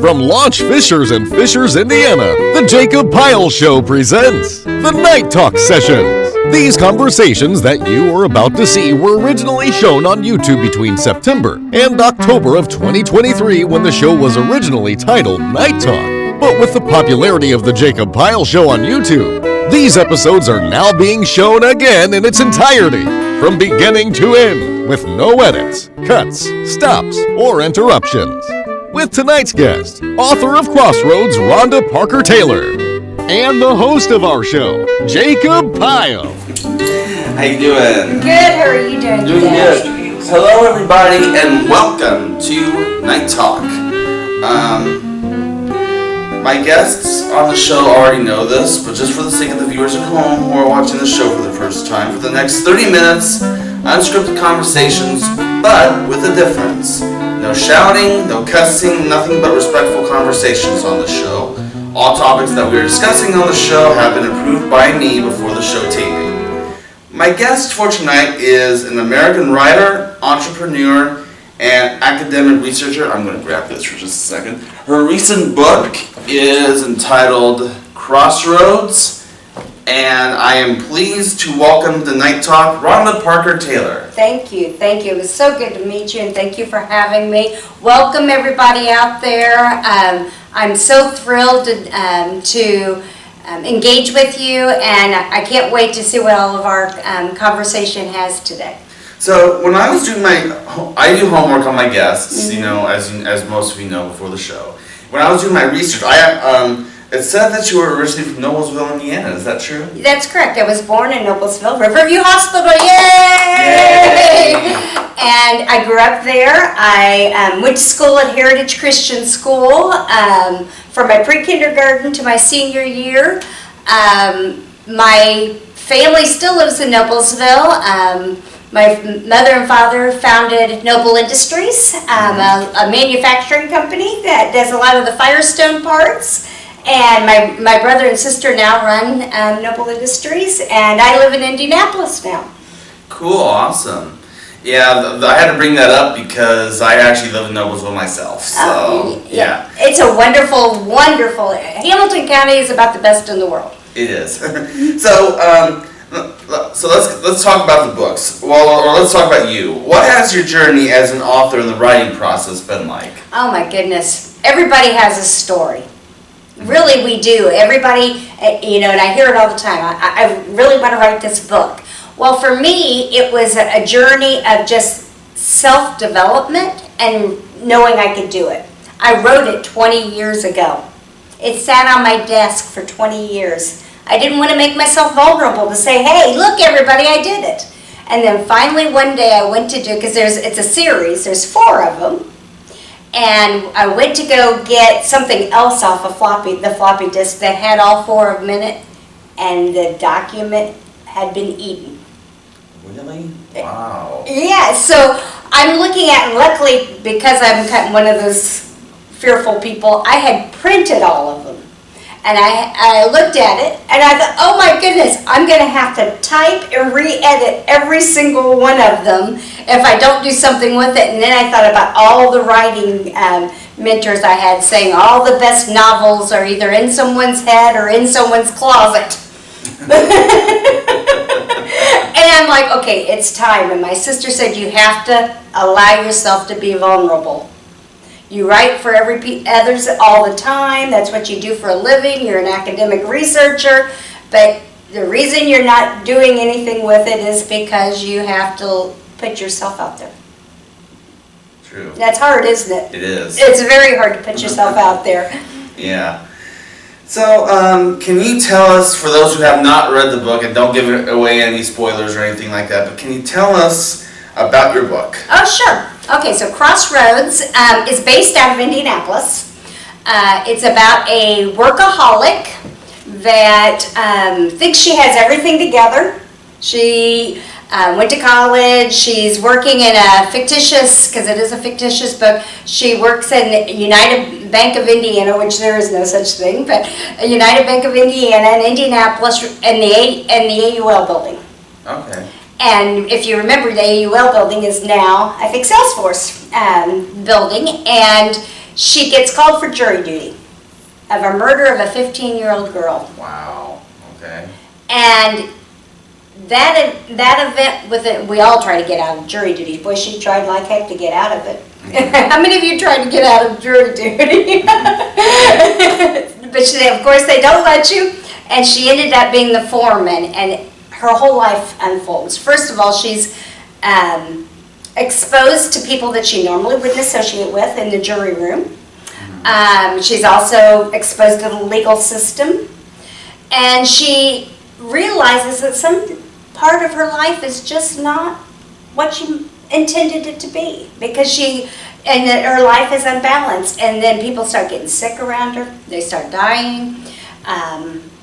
From Launch Fishers and Fishers, Indiana, the Jacob Pyle Show presents the Night Talk Sessions. These conversations that you are about to see were originally shown on YouTube between September and October of 2023 when the show was originally titled Night Talk. But with the popularity of the Jacob Pyle Show on YouTube, these episodes are now being shown again in its entirety, from beginning to end, with no edits, cuts, stops, or interruptions. With tonight's guest, author of Crossroads, Rhonda Parker Taylor, and the host of our show, Jacob Pyle. How you doing? Good. How are you doing? Doing good. Hello, everybody, and welcome to Night Talk. My guests on the show already know this, but just for the sake of the viewers at home who are watching the show for the first time, for the next 30 minutes, unscripted conversations, but with a difference. No shouting, no cussing, nothing but respectful conversations on the show. All topics that we are discussing on the show have been approved by me before the show taping. My guest for tonight is an American writer, entrepreneur, and academic researcher. I'm going to grab this for just a second. Her recent book is entitled Crossroads, and I am pleased to welcome to Night Talk, Rhonda Parker Taylor. Thank you. It was so good to meet you, and thank you for having me. Welcome everybody out there. I'm so thrilled to engage with you, and I can't wait to see what all of our conversation has today. So when I was doing I do homework on my guests, you know, as most of you know before the show. When I was doing my research, it said that you were originally from Noblesville, Indiana. Is that true? That's correct. I was born in Noblesville, Riverview Hospital. Yay! And I grew up there. I went to school at Heritage Christian School from my pre-kindergarten to my senior year. My family still lives in Noblesville. My mother and father founded Noble Industries, a manufacturing company that does a lot of the Firestone parts. And my brother and sister now run Noble Industries, and I live in Indianapolis now. Cool, awesome. Yeah, I had to bring that up because I actually live in Noblesville myself. So yeah, it's a wonderful, wonderful. Hamilton County is about the best in the world. It is. So let's talk about the books. Well, or let's talk about you. What has your journey as an author and the writing process been like? Oh my goodness, everybody has a story. Really, we do. Everybody, you know, and I hear it all the time. I really want to write this book. Well, for me, it was a journey of just self-development and knowing I could do it. I wrote it 20 years ago. It sat on my desk for 20 years. I didn't want to make myself vulnerable to say, hey, look, everybody, I did it. And then finally one day I went to do, because it's a series, there's 4 of them. And I went to go get something else off the floppy disk that had all 4 of them in it, and the document had been eaten. Really? Wow. Yeah, so I'm looking at, luckily, because I'm kind of one of those fearful people, I had printed all of them. And I looked at it, and I thought, oh my goodness, I'm going to have to type and re-edit every single one of them if I don't do something with it. And then I thought about all the writing mentors I had saying all the best novels are either in someone's head or in someone's closet. And I'm like, okay, it's time. And my sister said, you have to allow yourself to be vulnerable. You write for others all the time. That's what you do for a living. You're an academic researcher. But the reason you're not doing anything with it is because you have to put yourself out there. True. That's hard, isn't it? It is. It's very hard to put yourself out there. Yeah. So, can you tell us, for those who have not read the book, and don't give away any spoilers or anything like that, but can you tell us about your book? Oh, sure. Okay, so Crossroads is based out of Indianapolis. It's about a workaholic that thinks she has everything together. She went to college. She's working in a fictitious, because it is a fictitious book, she works in United Bank of Indiana, which there is no such thing, but United Bank of Indiana in Indianapolis in the AUL building. Okay. And if you remember, the AUL building is now, I think, Salesforce building, and She gets called for jury duty of a murder of a 15-year-old girl. Wow. Okay. And that event with it, we all try to get out of jury duty. Boy, she tried like heck to get out of it. How many of you tried to get out of jury duty? But of course they don't let you. And she ended up being the foreman, and her whole life unfolds. First of all, she's exposed to people that she normally wouldn't associate with in the jury room. She's also exposed to the legal system. And she realizes that some part of her life is just not what she intended it to be, because and that her life is unbalanced. And then people start getting sick around her. They start dying.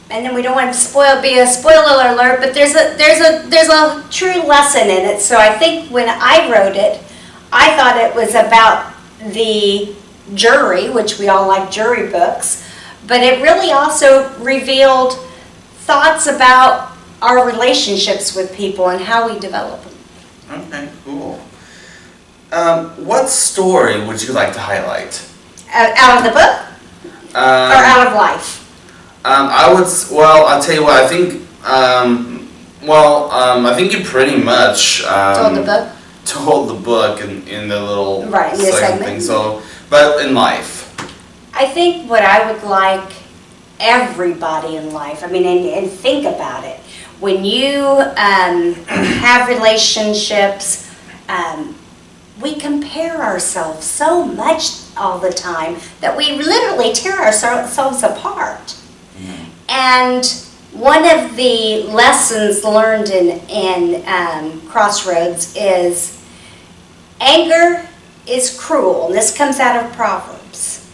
And then we don't want to be a spoiler alert, but there's a true lesson in it. So I think when I wrote it, I thought it was about the jury, which we all like jury books, but it really also revealed thoughts about our relationships with people and how we develop them. Okay, cool. What story would you like to highlight? Out of the book? Or out of life? I'll tell you what, I think, I think you pretty much Told the book? told the book in the little Right, in the segment. thing. So, but in life. I think what I would like everybody in life, and think about it. When you have relationships, we compare ourselves so much all the time that we literally tear ourselves apart. And one of the lessons learned in Crossroads is anger is cruel. And this comes out of Proverbs.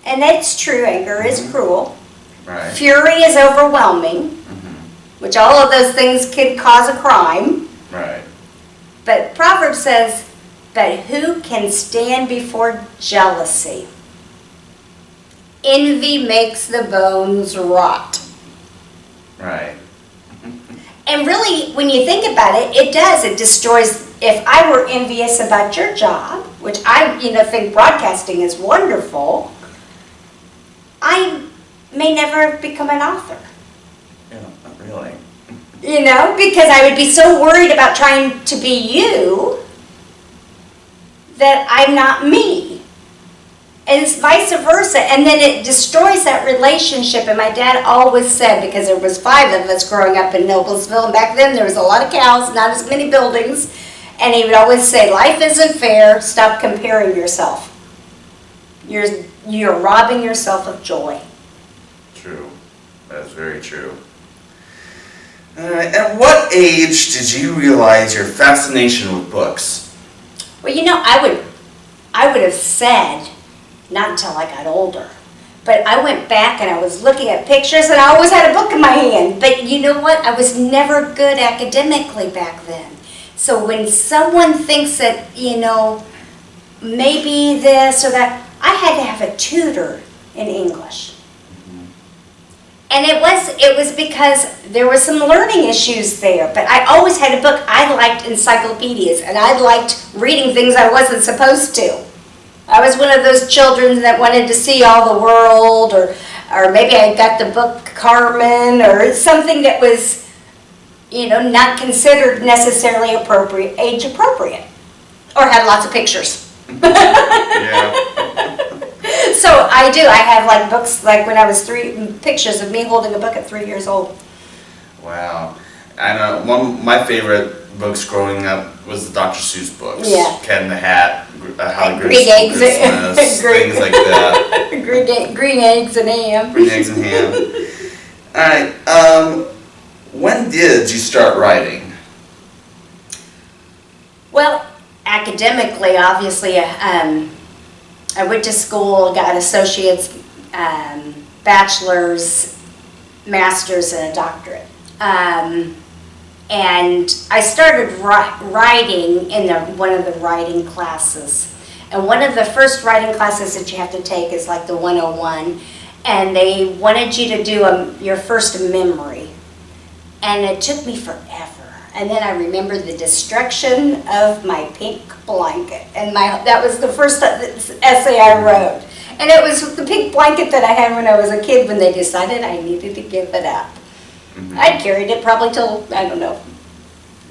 And that's true, anger is cruel. Right. Fury is overwhelming, which all of those things could cause a crime. Right. But Proverbs says, but who can stand before jealousy? Envy makes the bones rot. Right. And really, when you think about it, it does. It destroys. If I were envious about your job, which I think broadcasting is wonderful, I may never become an author. Yeah, not really. Because I would be so worried about trying to be you that I'm not me. And it's vice versa. And then it destroys that relationship. And my dad always said, because there was 5 of us growing up in Noblesville, and back then there was a lot of cows, not as many buildings, and he would always say, life isn't fair, stop comparing yourself. You're robbing yourself of joy. True. That's very true. At what age did you realize your fascination with books? Well, I would have said, not until I got older. But I went back and I was looking at pictures, and I always had a book in my hand. But you know what? I was never good academically back then. So when someone thinks that, maybe this or that, I had to have a tutor in English. And it was because there were some learning issues there. But I always had a book. I liked encyclopedias, and I liked reading things I wasn't supposed to. I was one of those children that wanted to see all the world, or maybe I got the book Carmen, or something that was, not considered necessarily age appropriate, or had lots of pictures. Yeah. So I do. I have like books, like when I was 3, pictures of me holding a book at 3 years old. Wow. I know one of my favorite books growing up was the Dr. Seuss books. Yeah. Cat in the Hat, How the Green eggs, Christmas, things like that. green eggs and ham. Green eggs and ham. Alright, when did you start writing? Well, academically, obviously, I went to school, got associates, bachelor's, master's, and a doctorate. And I started writing in one of the writing classes. And one of the first writing classes that you have to take is like the 101. And they wanted you to do your first memory. And it took me forever. And then I remember the destruction of my pink blanket. And that was the first essay I wrote. And it was the pink blanket that I had when I was a kid when they decided I needed to give it up. I'd carried it probably till, I don't know,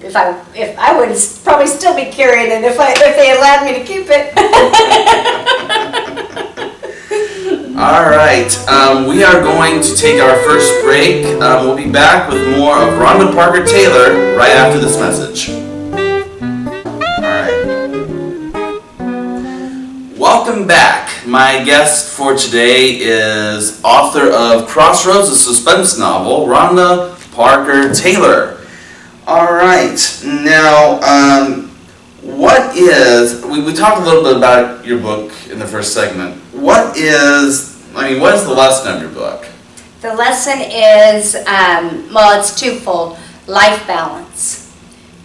if I would probably still be carrying it if they allowed me to keep it. All right, we are going to take our first break. We'll be back with more of Rhonda Parker Taylor right after this message. All right. Welcome back. My guest for today is author of Crossroads, a suspense novel, Rhonda Parker Taylor. All right, now, we talked a little bit about your book in the first segment. What is the lesson of your book? The lesson is, it's twofold. Life balance.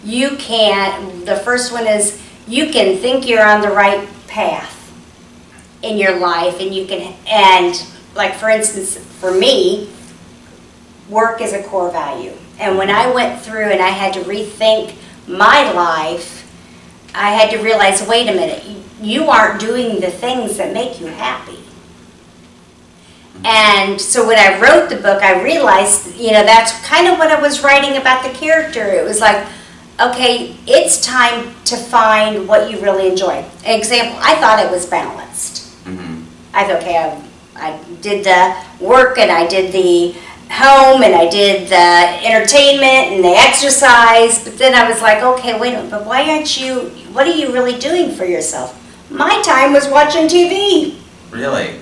The first one is you can think you're on the right path in your life, and like for instance, for me, work is a core value. And when I went through and I had to rethink my life, I had to realize, wait a minute, you aren't doing the things that make you happy. And so when I wrote the book, I realized, that's kind of what I was writing about the character. It was like, okay, it's time to find what you really enjoy. An example, I thought it was balanced. I thought, okay, I did the work and I did the home and I did the entertainment and the exercise, but then I was like, okay, wait a minute, but what are you really doing for yourself? My time was watching TV. Really?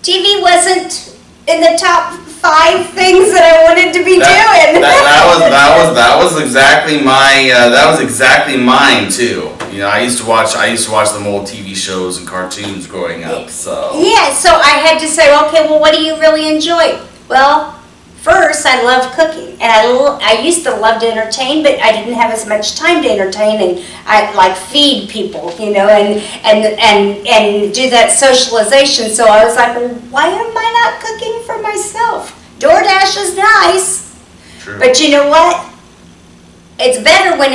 TV wasn't in the top 5 things that I wanted to be doing. That was exactly mine too. I used to watch them old TV shows and cartoons growing up. So yeah, so I had to say, okay, well, what do you really enjoy? Well, first, I love cooking, and I used to love to entertain, but I didn't have as much time to entertain, and I like feed people, and do that socialization. So I was like, well, why am I not cooking for myself? DoorDash is nice, True. But you know what? It's better when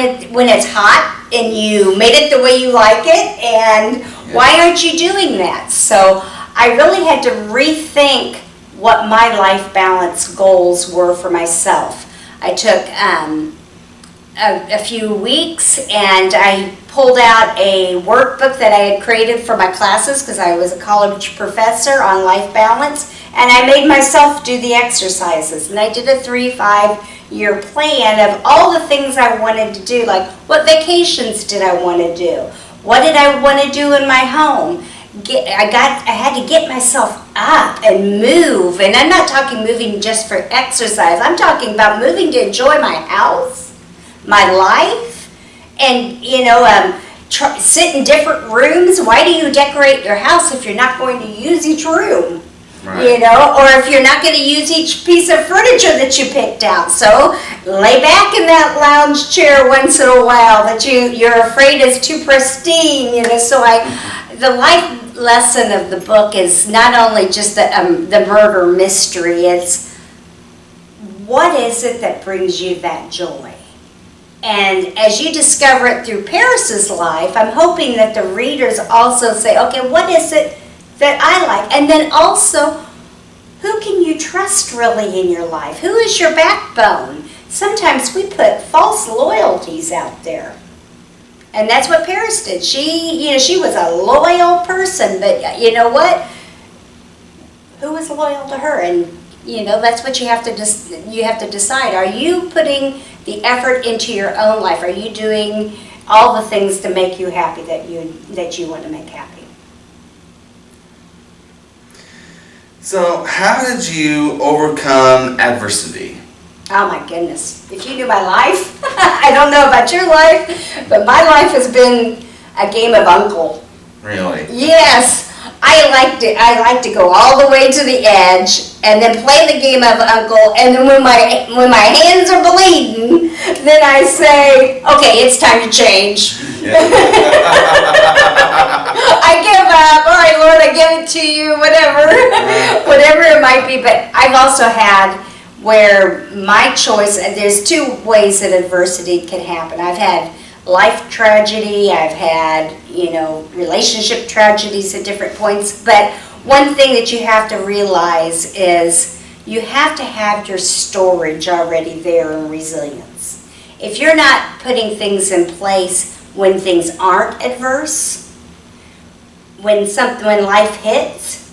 it's hot and you made it the way you like it, and why aren't you doing that? So I really had to rethink what my life balance goals were for myself. I took a few weeks and I pulled out a workbook that I had created for my classes because I was a college professor on life balance, and I made myself do the exercises, and I did a 3-5-year plan of all the things I wanted to do, like what vacations did I want to do, what did I want to do in my home. I had to get myself up and move, and I'm not talking moving just for exercise. I'm talking about moving to enjoy my house, my life, and sit in different rooms. Why do you decorate your house if you're not going to use each room? Right. Or if you're not going to use each piece of furniture that you picked out. So lay back in that lounge chair once in a while that you're afraid is too pristine. So the life lesson of the book is not only just the murder mystery, it's what is it that brings you that joy? And as you discover it through Paris's life, I'm hoping that the readers also say, okay, what is it that I like? And then also, who can you trust really in your life? Who is your backbone? Sometimes we put false loyalties out there. And that's what Paris did. She was a loyal person, but you know what? Who was loyal to her? And that's what you have to decide. Are you putting the effort into your own life? Are you doing all the things to make you happy that you want to make happy? So, how did you overcome adversity? Oh my goodness. If you knew my life, I don't know about your life, but my life has been a game of uncle. Really? Yes. I like to go all the way to the edge and then play the game of uncle, and then when my hands are bleeding, then I say, okay, it's time to change. Yeah. I give up. All right, Lord, I give it to you, whatever it might be. But I've also had where my choice, there's two ways that adversity can happen. I've had life tragedy, I've had, relationship tragedies at different points, but one thing that you have to realize is you have to have your storage already there in resilience. If you're not putting things in place when things aren't adverse, when life hits,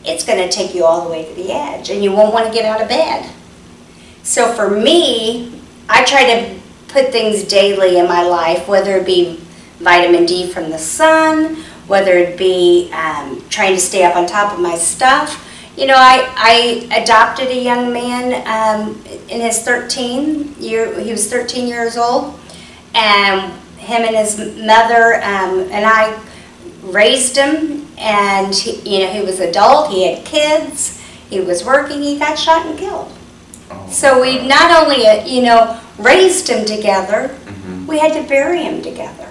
it's going to take you all the way to the edge, and you won't want to get out of bed. So for me, I try to put things daily in my life, whether it be vitamin D from the sun, whether it be trying to stay up on top of my stuff. I adopted a young man in his he was 13 years old, and him and his mother and I raised him, and he was adult, he had kids, he was working, he got shot and killed. So we not only, raised him together, we had to bury him together.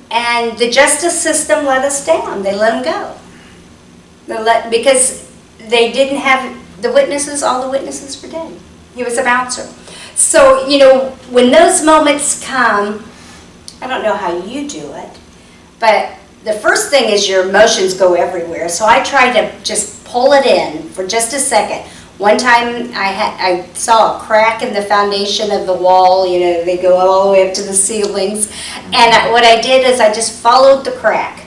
And the justice system let us down. They let him go. Because they didn't have the witnesses, all the witnesses were dead. He was a bouncer. So, when those moments come, I don't know how you do it, but the first thing is your emotions go everywhere. So I try to just pull it in for just a second. One time I saw a crack in the foundation of the wall, they go all the way up to the ceilings. And what I did is I just followed the crack,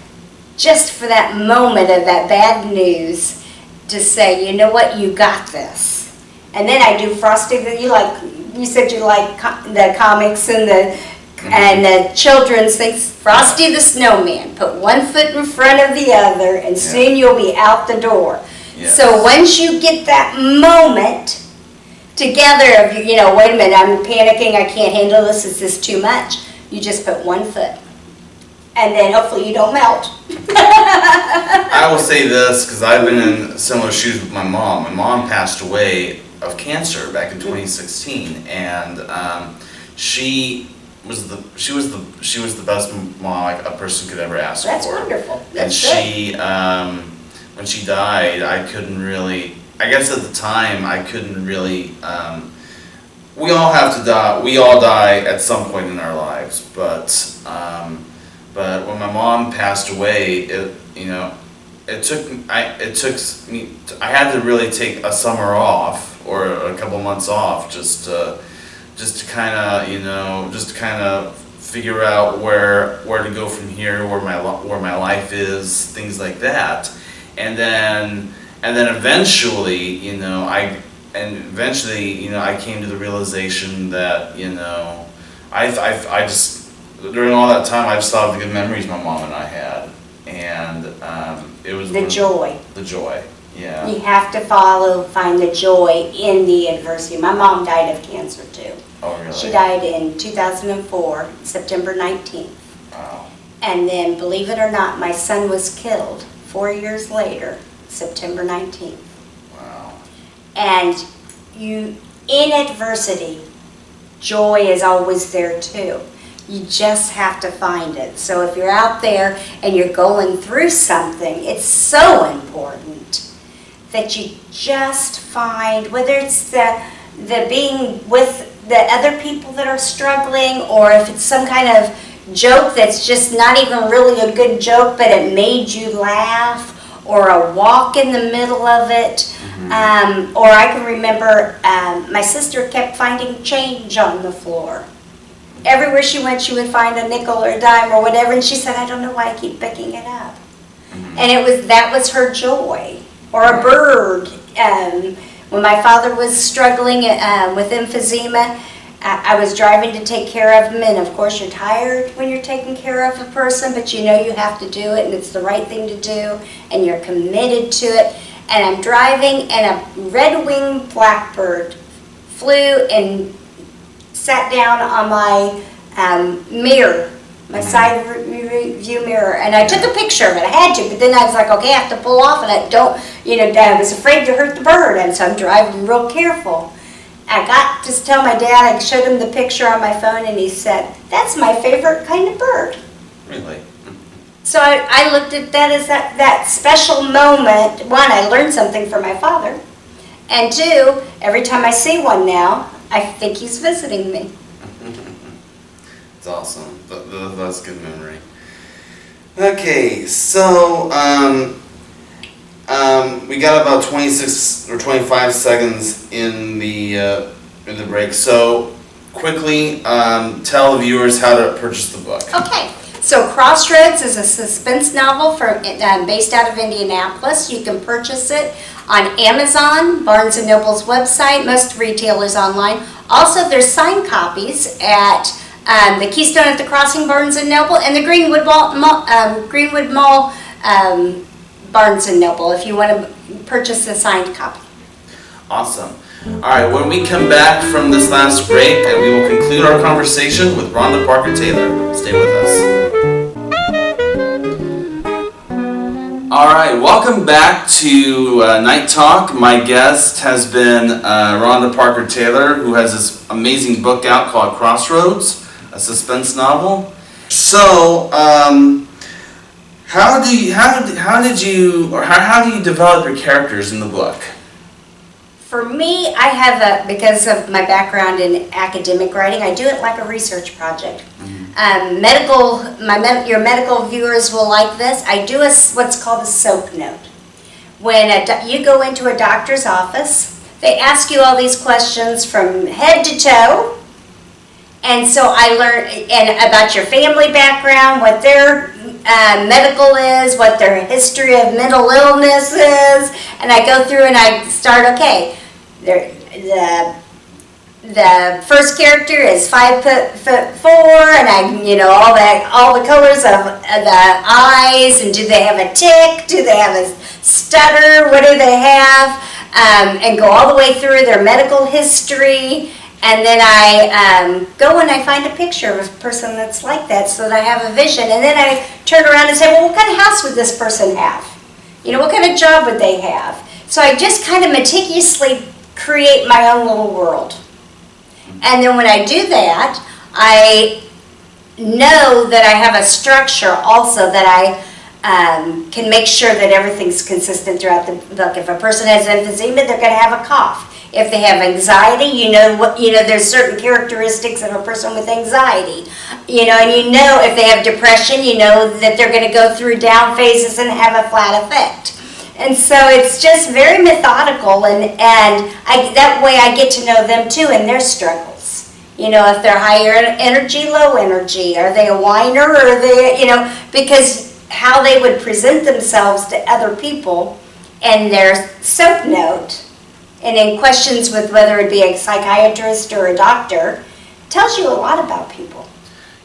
just for that moment of that bad news, to say, you know what, you got this. And then I do Frosty, you said you like the comics and the children's things. Frosty the Snowman, put one foot in front of the other, and soon you'll be out the door. Yes. So once you get that moment together of, wait a minute, I'm panicking, I can't handle this, is this too much? You just put one foot. And then hopefully you don't melt. I will say this, because I've been in similar shoes with my mom. My mom passed away of cancer back in 2016, and she was the best mom a person could ever ask for. That's wonderful. That's and she when she died, I couldn't really, I guess at the time, I couldn't really, we all have to die, we all die at some point in our lives, but when my mom passed away, I had to really take a summer off, or a couple months off, just to kind of figure out where to go from here, where my life is, things like that. And then eventually, I came to the realization that, I just, during all that time, I just thought of the good memories my mom and I had, and it was the joy. The joy, yeah. You have to find the joy in the adversity. My mom died of cancer too. Oh, really? She died in 2004, September 19th. Wow. And then, believe it or not, my son was killed 4 years later, September 19th. Wow. And in adversity, joy is always there too. You just have to find it. So if you're out there and you're going through something, it's so important that you just find, whether it's the being with the other people that are struggling, or if it's some kind of joke that's just not even really a good joke, but it made you laugh, or a walk in the middle of it. Or I can remember my sister kept finding change on the floor. Everywhere she went, she would find a nickel or a dime or whatever, and she said, I don't know why I keep picking it up. And that was her joy. Or a bird. When my father was struggling with emphysema, I was driving to take care of him, and of course you're tired when you're taking care of a person, but you have to do it, and it's the right thing to do, and you're committed to it. And I'm driving, and a red-winged blackbird flew and sat down on my mirror, my side view mirror, and I took a picture of it. I had to, but then I was like, okay, I have to pull off, and I was afraid to hurt the bird, and so I'm driving real careful. I got to tell my dad, I showed him the picture on my phone, and he said, that's my favorite kind of bird. Really? So I looked at that as that special moment. One, I learned something from my father, And two, every time I see one now, I think he's visiting me. It's awesome. That's a good memory. Okay, so we got about 26 or 25 seconds in the break. So quickly, tell the viewers how to purchase the book. Okay, so Crossroads is a suspense novel based out of Indianapolis. You can purchase it on Amazon, Barnes & Noble's website, most retailers online. Also, there's signed copies at the Keystone at the Crossing Barnes & Noble and the Greenwood Mall Barnes & Noble if you want to purchase a signed copy. Awesome. All right, when we come back from this last break, and we will conclude our conversation with Rhonda Parker Taylor. Stay with us. All right, welcome back to Night Talk. My guest has been Rhonda Parker Taylor, who has this amazing book out called Crossroads, a suspense novel. So, how do you develop your characters in the book? For me, I have because of my background in academic writing, I do it like a research project. Your medical viewers will like this. I do what's called a SOAP note. When you go into a doctor's office, they ask you all these questions from head to toe. And so I learn about your family background, what their medical is, what their history of mental illness is, and I go through and I start, okay, the first character is 5'4", and all the colors of the eyes, and do they have a tic, do they have a stutter, what do they have, and go all the way through their medical history. And then I go and I find a picture of a person that's like that so that I have a vision. And then I turn around and say, well, what kind of house would this person have? What kind of job would they have? So I just kind of meticulously create my own little world. And then when I do that, I know that I have a structure also that I can make sure that everything's consistent throughout the book. If a person has emphysema, they're going to have a cough. If they have anxiety, there's certain characteristics of a person with anxiety. And if they have depression, that they're going to go through down phases and have a flat effect. And so it's just very methodical, and that way I get to know them too and their struggles. If they're higher energy, low energy, are they a whiner, or are they, because how they would present themselves to other people and their SOAP note, and in questions with whether it be a psychiatrist or a doctor, tells you a lot about people.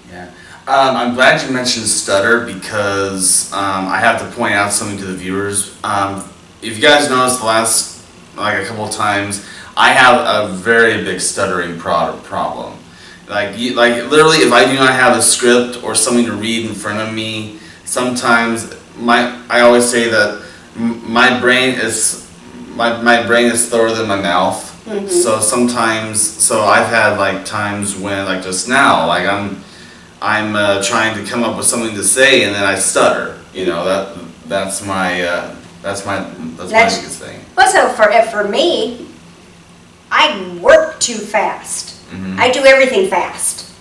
Yeah. I'm glad you mentioned stutter, because I have to point out something to the viewers. If you guys noticed the last, a couple of times, I have a very big stuttering problem. Literally, if I do not have a script or something to read in front of me, sometimes I always say that my brain is slower than my mouth. Mm-hmm. So sometimes, I've had times when, just now, I'm trying to come up with something to say and then I stutter. That's my biggest thing. Well, so for me, I work too fast. Mm-hmm. I do everything fast.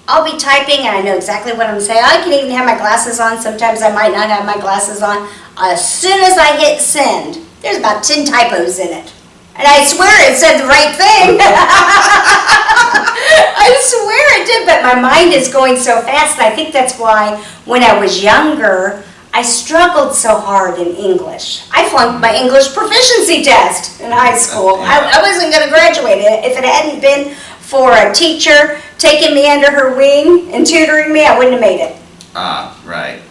I'll be typing and I know exactly what I'm saying. I can even have my glasses on. Sometimes I might not have my glasses on. As soon as I hit send, there's about 10 typos in it. And I swear it said the right thing. I swear it did, but my mind is going so fast. And I think that's why when I was younger, I struggled so hard in English. I flunked my English proficiency test in high school. I wasn't going to graduate. If it hadn't been for a teacher taking me under her wing and tutoring me, I wouldn't have made it. Ah, right.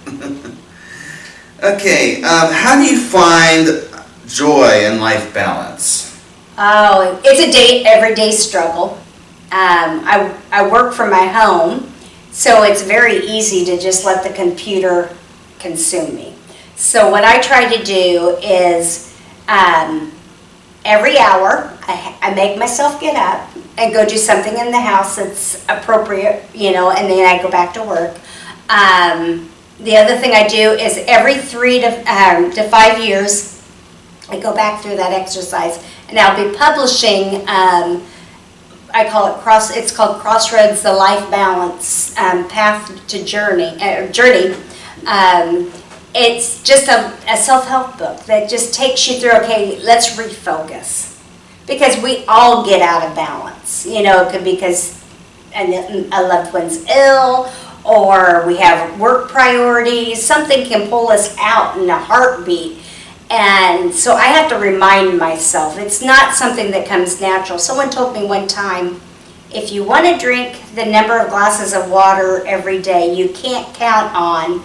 Okay, how do you find joy and life balance? Oh, it's a everyday struggle. I work from my home, so it's very easy to just let the computer consume me. So what I try to do is every hour I make myself get up and go do something in the house that's appropriate, and then I go back to work. The other thing I do is every 3 to 5 years, I go back through that exercise and I'll be publishing, I call it it's called Crossroads, the Life Balance Path to Journey. It's just a self-help book that just takes you through, okay, let's refocus. Because we all get out of balance. You know, it could be because a loved one's ill, or we have work priorities. Something can pull us out in a heartbeat. And so I have to remind myself, it's not something that comes natural. Someone told me one time, if you want to drink the number of glasses of water every day, you can't count on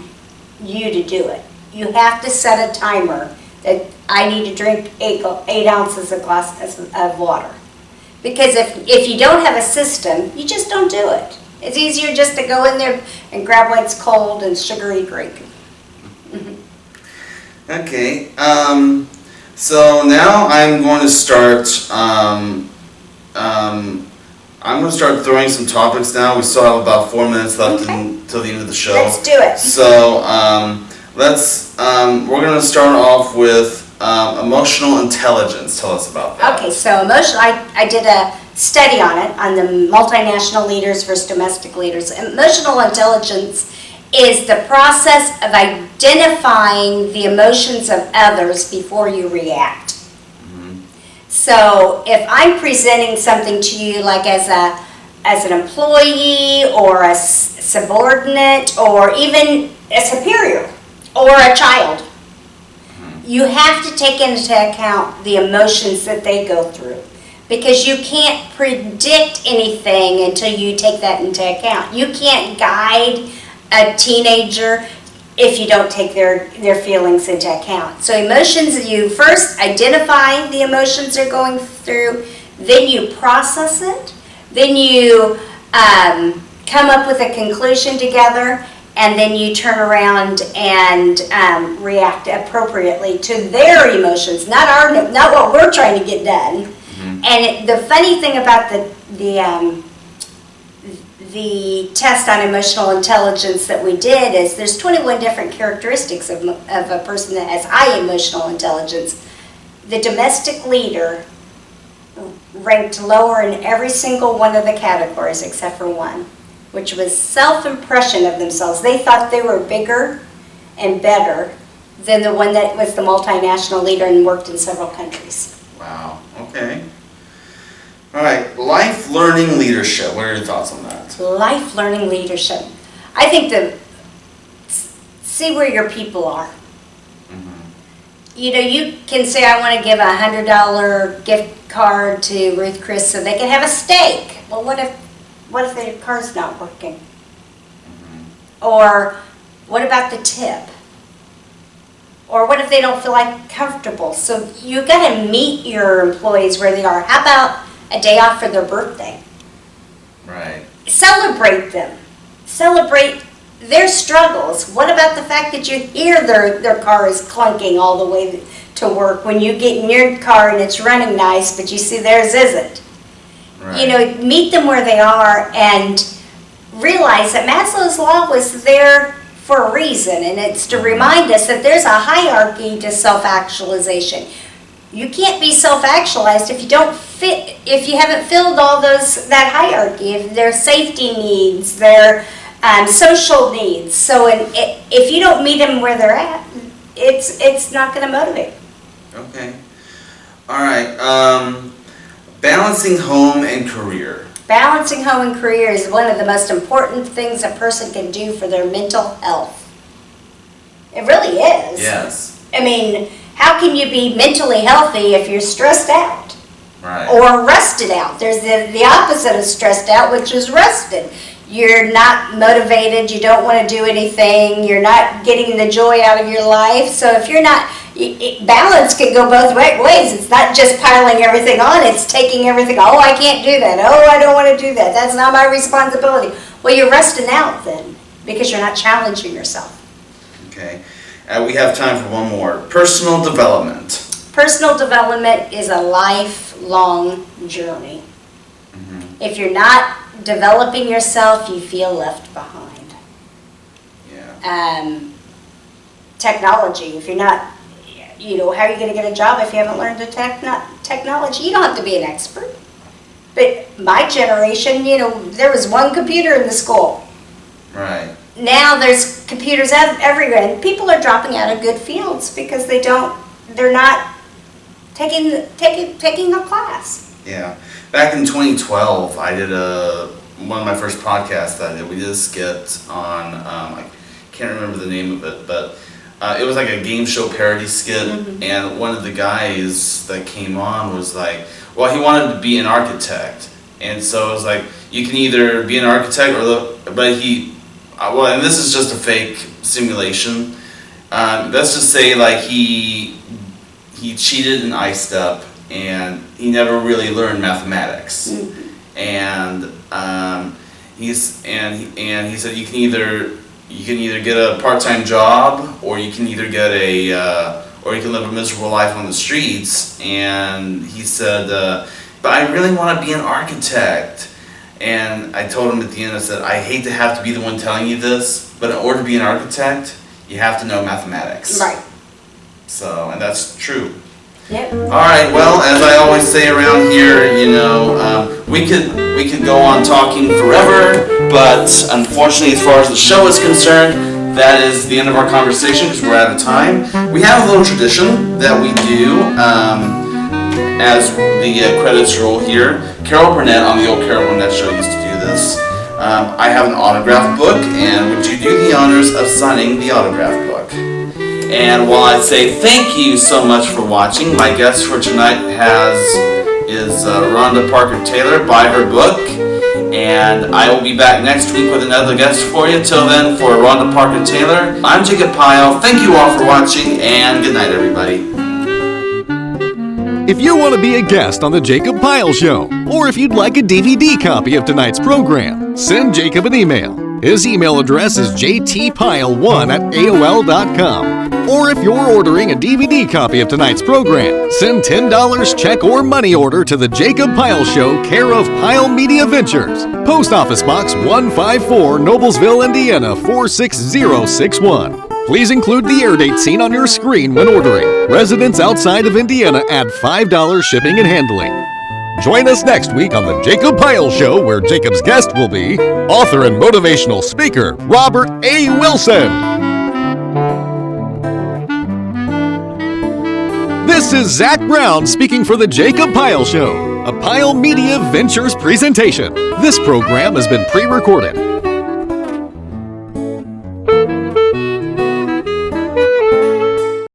you to do it. You have to set a timer that I need to drink 8 ounces of glasses of water. Because if you don't have a system, you just don't do it. It's easier just to go in there and grab what's cold and sugary drink. Okay, so now I'm going to start, throwing some topics now. We still have about 4 minutes left until the end of the show. Let's do it. So, we're going to start off with emotional intelligence. Tell us about that. Okay, so I did a study on it, on the multinational leaders versus domestic leaders. Emotional intelligence is the process of identifying the emotions of others before you react. Mm-hmm. So if I'm presenting something to you like as an employee or a subordinate or even a superior or a child, you have to take into account the emotions that they go through, because you can't predict anything until you take that into account. You can't guide a teenager if you don't take their feelings into account. So emotions, you first identify the emotions they're going through, then you process it, then you come up with a conclusion together, and then you turn around and react appropriately to their emotions, not what we're trying to get done. Mm-hmm. And the funny thing about the test on emotional intelligence that we did is there's 21 different characteristics of a person that has high emotional intelligence. The domestic leader ranked lower in every single one of the categories except for one, which was self-impression of themselves. They thought they were bigger and better than the one that was the multinational leader and worked in several countries. Wow, okay. All right, life learning leadership. What are your thoughts on that? Life learning leadership. I think see where your people are. Mm-hmm. You know, you can say, I want to give a $100 gift card to Ruth Chris so they can have a steak. Well, what if their car's not working? Mm-hmm. Or what about the tip? Or what if they don't feel like comfortable? So you got to meet your employees where they are. How about a day off for their birthday? Right. Celebrate them. Celebrate their struggles. What about the fact that you hear their car is clunking all the way to work when you get in your car and it's running nice, but you see theirs isn't? Right. You know, meet them where they are and realize that Maslow's Law was there for a reason, and it's to remind us that there's a hierarchy to self-actualization. You can't be self-actualized if you haven't filled all that hierarchy, if their safety needs, their social needs. So if you don't meet them where they're at, it's not going to motivate. Okay. All right. Balancing home and career. Balancing home and career is one of the most important things a person can do for their mental health. It really is. Yes. I mean, how can you be mentally healthy if you're stressed out? Right. Or rested out? There's the opposite of stressed out, which is rested. You're not motivated, you don't want to do anything, you're not getting the joy out of your life. So if you're not, balance can go both ways. It's not just piling everything on, it's taking everything, oh, I can't do that, oh, I don't want to do that, that's not my responsibility. Well, you're resting out then, because you're not challenging yourself. Okay. We have time for one more. Personal development. Personal development is a lifelong journey. Mm-hmm. If you're not developing yourself, you feel left behind. Yeah. Technology, if you're not, how are you going to get a job if you haven't learned the technology. You don't have to be an expert. But my generation, there was one computer in the school. Right. Now there's computers everywhere, and people are dropping out of good fields because they're not taking a class. Yeah. Back in 2012, I did one of my first podcasts that I did. We did a skit on, I can't remember the name of it, but it was like a game show parody skit, and one of the guys that came on was like, well, he wanted to be an architect, and so it was like, you can either be an architect and this is just a fake simulation. Let's just say like he cheated and iced up, and he never really learned mathematics, and he said you can either get a part-time job, or you can live a miserable life on the streets. And he said, but I really want to be an architect. And I told him at the end, I said, I hate to have to be the one telling you this, but in order to be an architect, you have to know mathematics. Right. So, and that's true. Yep. All right. Well, as I always say around here, we could go on talking forever, but unfortunately, as far as the show is concerned, that is the end of our conversation because we're out of time. We have a little tradition that we do as the credits roll here. Carol Burnett on the old Carol Burnett show used to do this. I have an autograph book, and would you do the honors of signing the autograph book? And while I say thank you so much for watching, my guest for tonight is Rhonda Parker Taylor. Buy her book, and I will be back next week with another guest for you. Till then, for Rhonda Parker Taylor, I'm Jacob Pyle. Thank you all for watching, and good night, everybody. If you want to be a guest on The Jacob Pyle Show, or if you'd like a DVD copy of tonight's program, send Jacob an email. His email address is jtpyle1@aol.com. Or if you're ordering a DVD copy of tonight's program, send $10 check or money order to The Jacob Pyle Show, care of Pyle Media Ventures. Post Office Box 154, Noblesville, Indiana 46061. Please include the air date seen on your screen when ordering. Residents outside of Indiana add $5 shipping and handling. Join us next week on The Jacob Pyle Show, where Jacob's guest will be author and motivational speaker Robert A. Wilson. This is Zach Brown speaking for The Jacob Pyle Show, a Pyle Media Ventures presentation. This program has been pre-recorded.